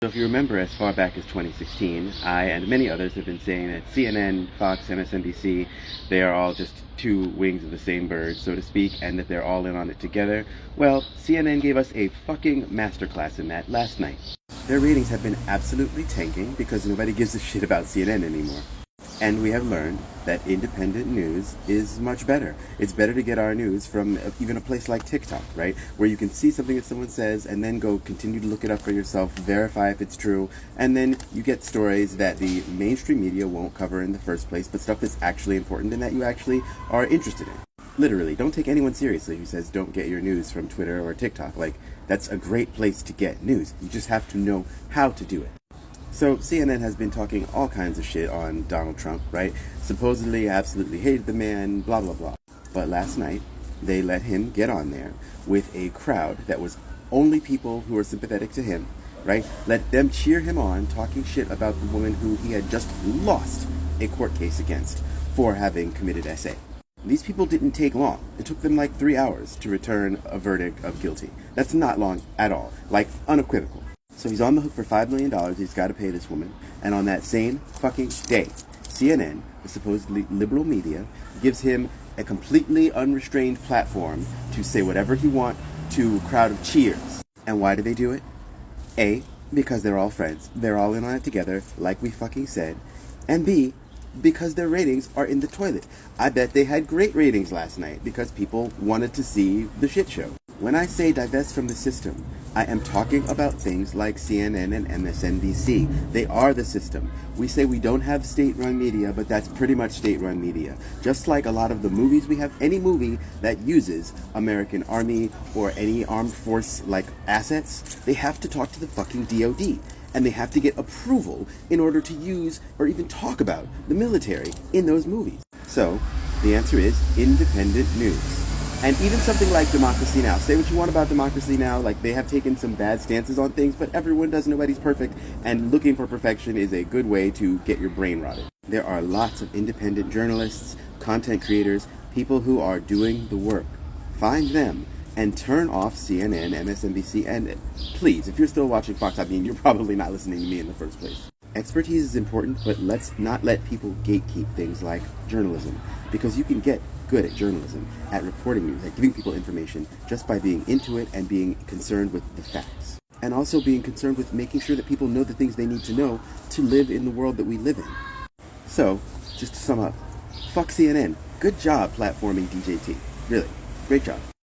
So if you remember, as far back as 2016, I and many others have been saying that CNN, Fox, MSNBC, they are all just two wings of the same bird, so to speak, and that they're all in on it together. Well, CNN gave us a fucking masterclass in that last night. Their ratings have been absolutely tanking because nobody gives a shit about CNN anymore. And we have learned that independent news is much better. It's better to get our news from even a place like TikTok, right? Where you can see something that someone says and then go continue to look it up for yourself, verify if it's true, and then you get stories that the mainstream media won't cover in the first place, but stuff that's actually important and that you actually are interested in. Literally, don't take anyone seriously who says don't get your news from Twitter or TikTok. Like, that's a great place to get news. You just have to know how to do it. So CNN has been talking all kinds of shit on Donald Trump, right? Supposedly absolutely hated the man, blah, blah, blah. But last night, they let him get on there with a crowd that was only people who were sympathetic to him, right? Let them cheer him on, talking shit about the woman who he had just lost a court case against for having committed SA. These people didn't take long. It took them like 3 hours to return a verdict of guilty. That's not long at all. Like, unequivocal. So he's on the hook for $5 million. He's got to pay this woman. And on that same fucking day, CNN, the supposedly liberal media, gives him a completely unrestrained platform to say whatever he wants to a crowd of cheers. And why do they do it? A, because they're all friends. They're all in on it together, like we fucking said. And B, because their ratings are in the toilet. I bet they had great ratings last night because people wanted to see the shit show. When I say divest from the system, I am talking about things like CNN and MSNBC. They are the system. We say we don't have state-run media, but that's pretty much state-run media. Just like a lot of the movies we have, any movie that uses American Army or any armed force like assets, they have to talk to the fucking DOD. And they have to get approval in order to use or even talk about the military in those movies. So, the answer is independent news. And even something like Democracy Now! Say what you want about Democracy Now!, like they have taken some bad stances on things, but everyone does, nobody's perfect, and looking for perfection is a good way to get your brain rotted. There are lots of independent journalists, content creators, people who are doing the work. Find them and turn off CNN, MSNBC, and please, if you're still watching Fox, I mean, you're probably not listening to me in the first place. Expertise is important, but let's not let people gatekeep things like journalism, because you can get good at journalism, at reporting news, at giving people information, just by being into it and being concerned with the facts. And also being concerned with making sure that people know the things they need to know to live in the world that we live in. So, just to sum up, fuck CNN. Good job platforming DJT. Really, great job.